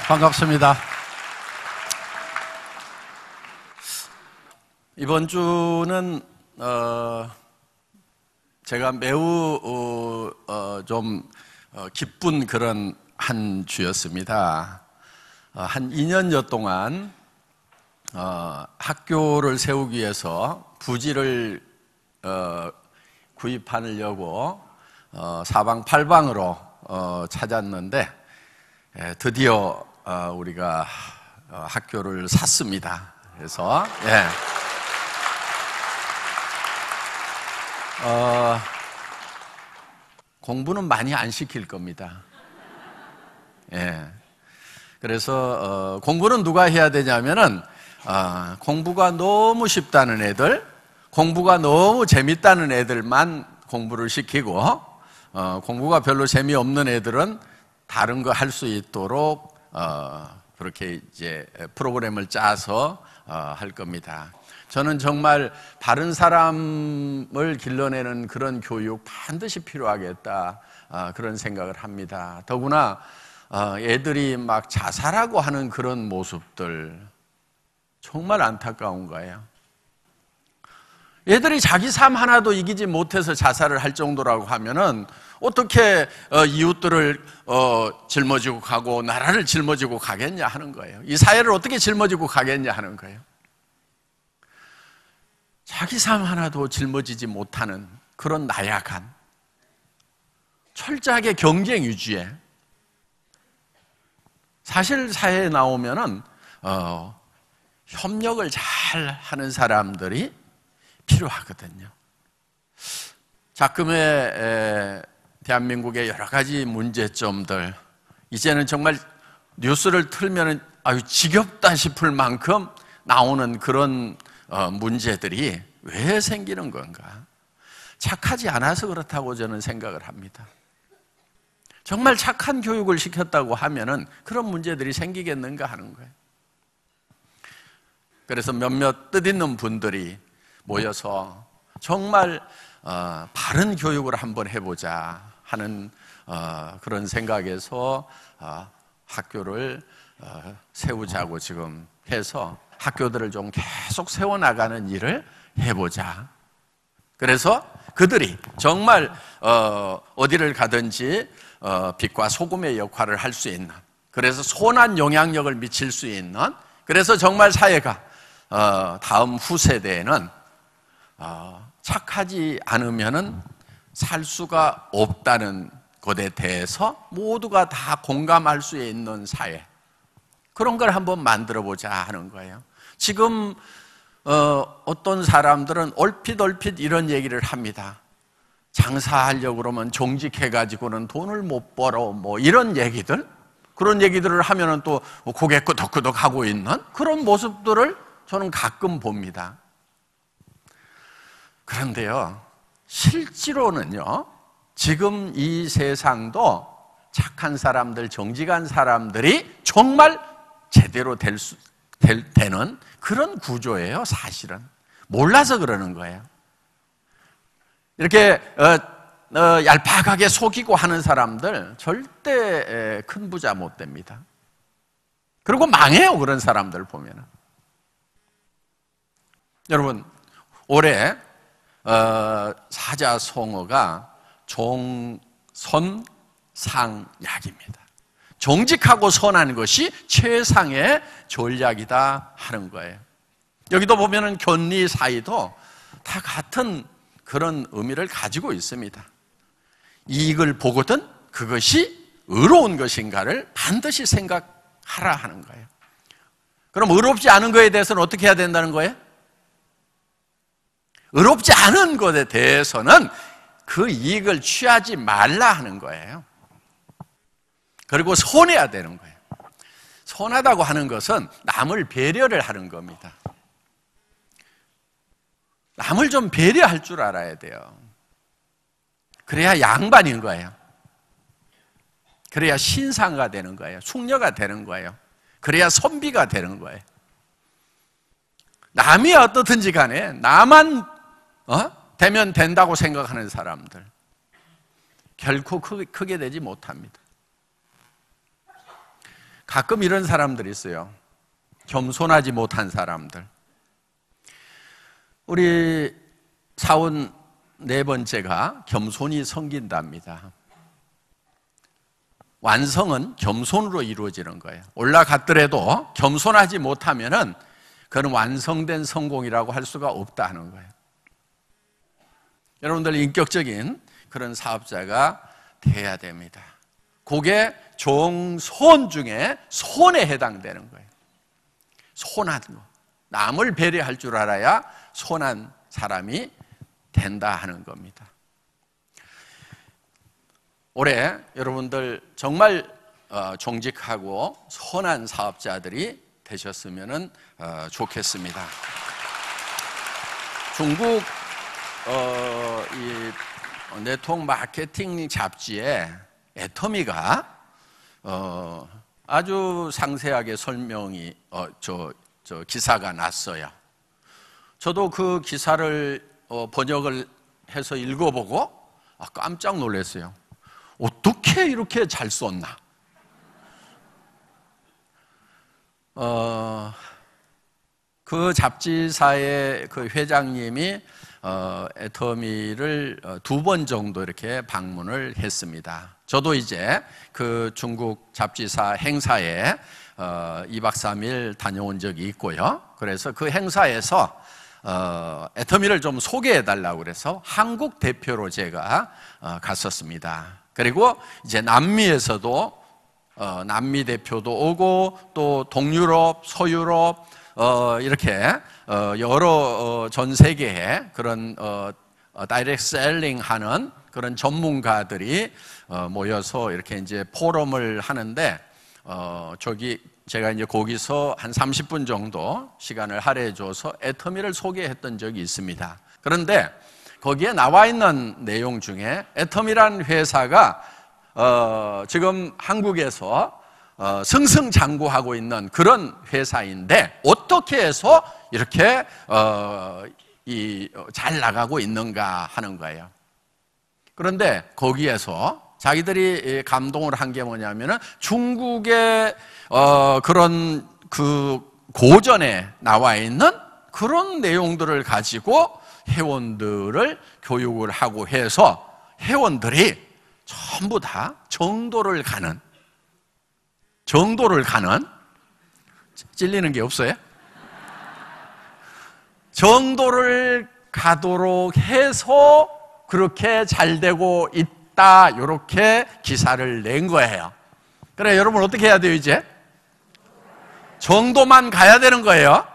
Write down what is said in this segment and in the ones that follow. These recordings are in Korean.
반갑습니다. 이번 주는 제가 매우 좀 기쁜 그런 한 주였습니다. 한 2년여 동안 학교를 세우기 위해서 부지를 구입하려고 사방팔방으로 찾았는데 드디어 우리가 학교를 샀습니다. 그래서 공부는 많이 안 시킬 겁니다. 그래서 공부는 누가 해야 되냐면은 공부가 너무 쉽다는 애들, 공부가 너무 재밌다는 애들만 공부를 시키고 공부가 별로 재미없는 애들은 다른 거 할 수 있도록 그렇게 이제 프로그램을 짜서 할 겁니다. 저는 정말 바른 사람을 길러내는 그런 교육 반드시 필요하겠다, 그런 생각을 합니다. 더구나 애들이 막 자살하고 하는 그런 모습들 정말 안타까운 거예요. 애들이 자기 삶 하나도 이기지 못해서 자살을 할 정도라고 하면은 어떻게 이웃들을 짊어지고 가고 나라를 짊어지고 가겠냐 하는 거예요. 이 사회를 어떻게 짊어지고 가겠냐 하는 거예요. 자기 삶 하나도 짊어지지 못하는 그런 나약한, 철저하게 경쟁 위주의, 사실 사회에 나오면은 협력을 잘 하는 사람들이 필요하거든요. 작금의 대한민국의 여러 가지 문제점들, 이제는 정말 뉴스를 틀면 아유 지겹다 싶을 만큼 나오는 그런 문제들이 왜 생기는 건가? 착하지 않아서 그렇다고 저는 생각을 합니다. 정말 착한 교육을 시켰다고 하면은 그런 문제들이 생기겠는가 하는 거예요. 그래서 몇몇 뜻있는 분들이 모여서 정말 바른 교육을 한번 해보자 하는 그런 생각에서 학교를 세우자고 지금 해서 학교들을 좀 계속 세워나가는 일을 해보자. 그래서 그들이 정말 어디를 가든지 빛과 소금의 역할을 할 수 있는, 그래서 선한 영향력을 미칠 수 있는, 그래서 정말 사회가 다음 후세대에는 착하지 않으면은 살 수가 없다는 것에 대해서 모두가 다 공감할 수 있는 사회, 그런 걸 한번 만들어 보자 하는 거예요. 지금 어떤 사람들은 얼핏 이런 얘기를 합니다. 장사하려고 그러면 정직해가지고는 돈을 못 벌어, 뭐 이런 얘기들, 그런 얘기들을 하면은 또 고개 끄덕끄덕 하고 있는 그런 모습들을 저는 가끔 봅니다. 그런데요, 실제로는요, 지금 이 세상도 착한 사람들, 정직한 사람들이 정말 제대로 되는 그런 구조예요. 사실은 몰라서 그러는 거예요. 이렇게 얄팍하게 속이고 하는 사람들 절대 큰 부자 못 됩니다. 그리고 망해요, 그런 사람들 보면은. 여러분, 올해 사자성어가 종선상약입니다. 정직하고 선한 것이 최상의 전략이다 하는 거예요. 여기도 보면은 견리 사이도 다 같은 그런 의미를 가지고 있습니다. 이익을 보거든 그것이 의로운 것인가를 반드시 생각하라 하는 거예요. 그럼 의롭지 않은 것에 대해서는 어떻게 해야 된다는 거예요? 의롭지 않은 것에 대해서는 그 이익을 취하지 말라 하는 거예요. 그리고 선해야 되는 거예요. 선하다고 하는 것은 남을 배려를 하는 겁니다. 남을 좀 배려할 줄 알아야 돼요. 그래야 양반인 거예요. 그래야 신상가 되는 거예요. 숙녀가 되는 거예요. 그래야 선비가 되는 거예요. 남이 어떻든지 간에 나만 되면 된다고 생각하는 사람들 결코 크게 되지 못합니다. 가끔 이런 사람들이 있어요. 겸손하지 못한 사람들. 우리 사원 네 번째가 겸손이 섬긴답니다. 완성은 겸손으로 이루어지는 거예요. 올라갔더라도 겸손하지 못하면은 그건 완성된 성공이라고 할 수가 없다는 거예요. 여러분들 인격적인 그런 사업자가 돼야 됩니다. 그게 정손 중에 손에 해당되는 거예요. 손한 거. 남을 배려할 줄 알아야 손한 사람이 된다 하는 겁니다. 올해 여러분들 정말 정직하고 선한 사업자들이 되셨으면 좋겠습니다. 중국 이 네트워크 마케팅 잡지에 애터미가 아주 상세하게 설명이 기사가 났어요. 저도 그 기사를 번역을 해서 읽어보고 깜짝 놀랐어요. 어떻게 이렇게 잘 썼나? 그 잡지사의 그 회장님이 애터미를 2번 정도 이렇게 방문을 했습니다. 저도 이제 그 중국 잡지사 행사에 2박 3일 다녀온 적이 있고요. 그래서 그 행사에서 애터미를 좀 소개해 달라고 그래서 한국 대표로 제가 갔었습니다. 그리고 이제 남미에서도 남미 대표도 오고 또 동유럽, 서유럽 이렇게 여러 전 세계에 그런 다이렉트 셀링 하는 그런 전문가들이 모여서 이렇게 이제 포럼을 하는데 제가 이제 거기서 한 30분 정도 시간을 할애해 줘서 애터미를 소개했던 적이 있습니다. 그런데 거기에 나와 있는 내용 중에 애터미라는 회사가 지금 한국에서 승승장구하고 있는 그런 회사인데 어떻게 해서 이렇게 잘 나가고 있는가 하는 거예요. 그런데 거기에서 자기들이 감동을 한 게 뭐냐면은 중국의 그런 그 고전에 나와 있는 그런 내용들을 가지고 회원들을 교육을 하고 해서 회원들이 전부 다 정도를 가는 찔리는 게 없어요? 정도를 가도록 해서 그렇게 잘 되고 있다 이렇게 기사를 낸 거예요. 그래 여러분 어떻게 해야 돼요 이제? 정도만 가야 되는 거예요.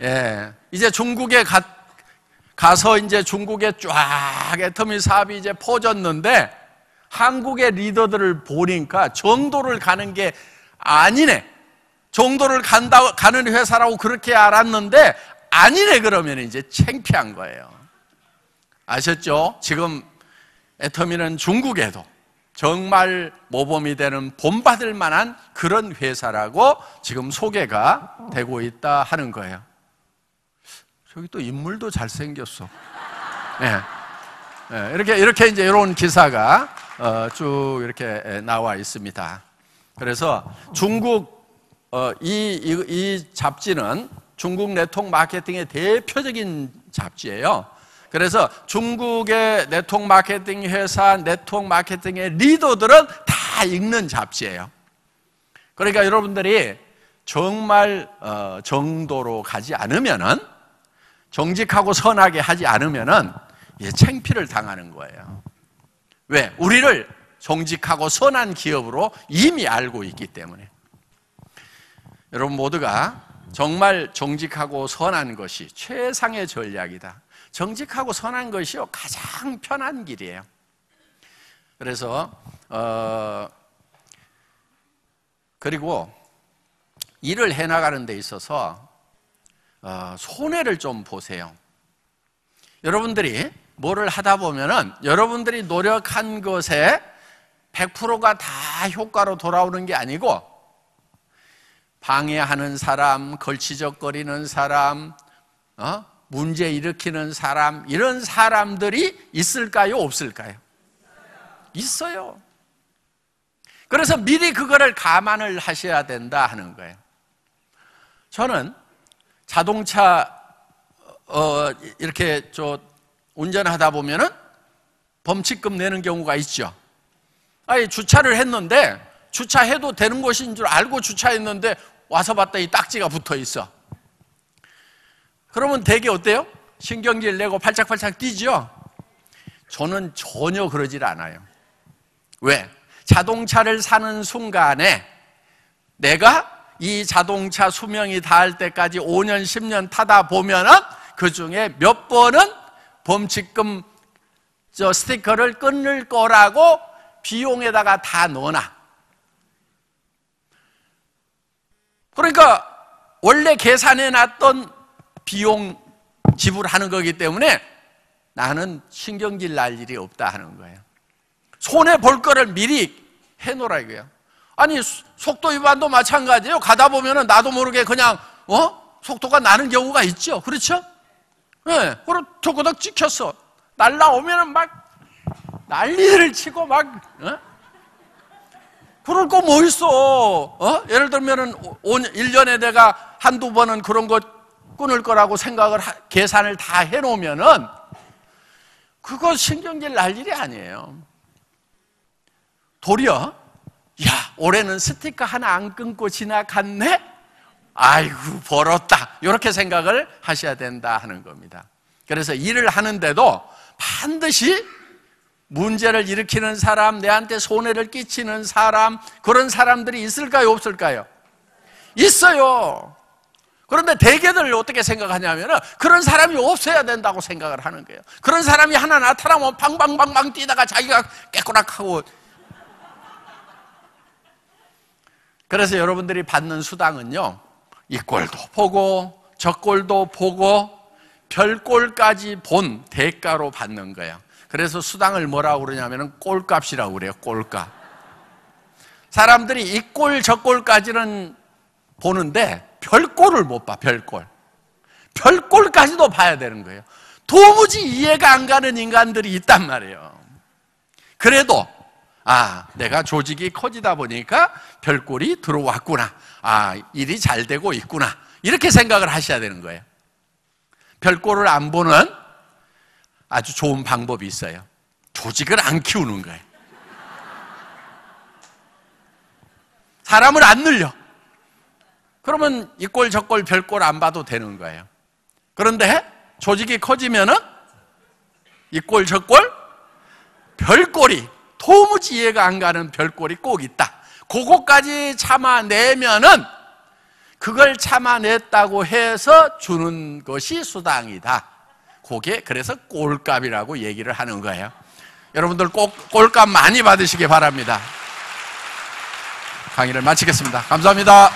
예, 이제 중국에 가서 이제 중국에 쫙 애터미 사업이 이제 퍼졌는데 한국의 리더들을 보니까 정도를 가는 게 아니네. 정도를 가는 회사라고 그렇게 알았는데 아니네 그러면 이제 창피한 거예요. 아셨죠? 지금 애터미는 중국에도 정말 모범이 되는 본받을 만한 그런 회사라고 지금 소개가 되고 있다 하는 거예요. 저기 또 인물도 잘생겼어. 네. 네. 이렇게 이제 이런 기사가 쭉 이렇게 나와 있습니다. 그래서 중국 이 잡지는 중국 네트워크 마케팅의 대표적인 잡지예요. 그래서 중국의 네트워크 마케팅 회사, 네트워크 마케팅의 리더들은 다 읽는 잡지예요. 그러니까 여러분들이 정말 정도로 가지 않으면은 정직하고 선하게 하지 않으면은 창피를 당하는 거예요. 왜? 우리를 정직하고 선한 기업으로 이미 알고 있기 때문에. 여러분 모두가 정말 정직하고 선한 것이 최상의 전략이다. 정직하고 선한 것이요 가장 편한 길이에요. 그래서 그리고 일을 해나가는 데 있어서 손해를 좀 보세요. 여러분들이 뭐를 하다 보면은 여러분들이 노력한 것에 100%가 다 효과로 돌아오는 게 아니고 방해하는 사람, 걸치적거리는 사람, 문제 일으키는 사람, 이런 사람들이 있을까요? 없을까요? 있어요. 그래서 미리 그거를 감안을 하셔야 된다 하는 거예요. 저는 자동차 이렇게 운전하다 보면은 범칙금 내는 경우가 있죠. 아니, 주차를 했는데 주차해도 되는 곳인 줄 알고 주차했는데 와서 봤더니 딱지가 붙어 있어. 그러면 되게 어때요? 신경질 내고 팔짝팔짝 뛰죠? 저는 전혀 그러질 않아요. 왜? 자동차를 사는 순간에 내가 이 자동차 수명이 닿을 때까지 5년, 10년 타다 보면은 그 중에 몇 번은 범칙금 스티커를 끊을 거라고 비용에다가 다 넣어놔. 그러니까 원래 계산해 놨던 비용 지불하는 거기 때문에 나는 신경질 날 일이 없다 하는 거예요. 손해 볼 거를 미리 해놓으라 이거예요. 아니, 속도 위반도 마찬가지예요. 가다 보면은 나도 모르게 그냥 속도가 나는 경우가 있죠. 그렇죠? 네, 그리고 토그덕 찍혔어. 날라오면은 막 난리를 치고 막 그럴 거 뭐 있어? 예를 들면은 1년에 내가 한두 번은 그런 거 끊을 거라고 생각을 계산을 다 해놓으면은 그거 신경질 날 일이 아니에요. 도리어 야, 올해는 스티커 하나 안 끊고 지나갔네? 아이고, 벌었다. 이렇게 생각을 하셔야 된다 하는 겁니다. 그래서 일을 하는데도 반드시 문제를 일으키는 사람, 내한테 손해를 끼치는 사람, 그런 사람들이 있을까요, 없을까요? 있어요. 그런데 대개들 어떻게 생각하냐면 그런 사람이 없어야 된다고 생각을 하는 거예요. 그런 사람이 하나 나타나면 방방방방 뛰다가 자기가 깨꼬락하고. 그래서 여러분들이 받는 수당은요, 이 꼴도 보고 저 꼴도 보고 별꼴까지 본 대가로 받는 거예요. 그래서 수당을 뭐라고 그러냐면 꼴값이라고 그래요. 꼴값. 사람들이 이 꼴 저 꼴까지는 보는데 별꼴을 못 봐. 별꼴. 별꼴까지도 봐야 되는 거예요. 도무지 이해가 안 가는 인간들이 있단 말이에요. 그래도 내가 조직이 커지다 보니까 별꼴이 들어왔구나. 일이 잘 되고 있구나. 이렇게 생각을 하셔야 되는 거예요. 별꼴을 안 보는 아주 좋은 방법이 있어요. 조직을 안 키우는 거예요. 사람을 안 늘려. 그러면 이 꼴 저 꼴 별꼴 안 봐도 되는 거예요. 그런데 조직이 커지면은 이 꼴 저 꼴 별꼴이 도무지 이해가 안 가는 별꼴이 꼭 있다. 그거까지 참아내면은 그걸 참아냈다고 해서 주는 것이 수당이다. 그게 그래서 꼴값이라고 얘기를 하는 거예요. 여러분들 꼭 꼴값 많이 받으시기 바랍니다. 강의를 마치겠습니다. 감사합니다.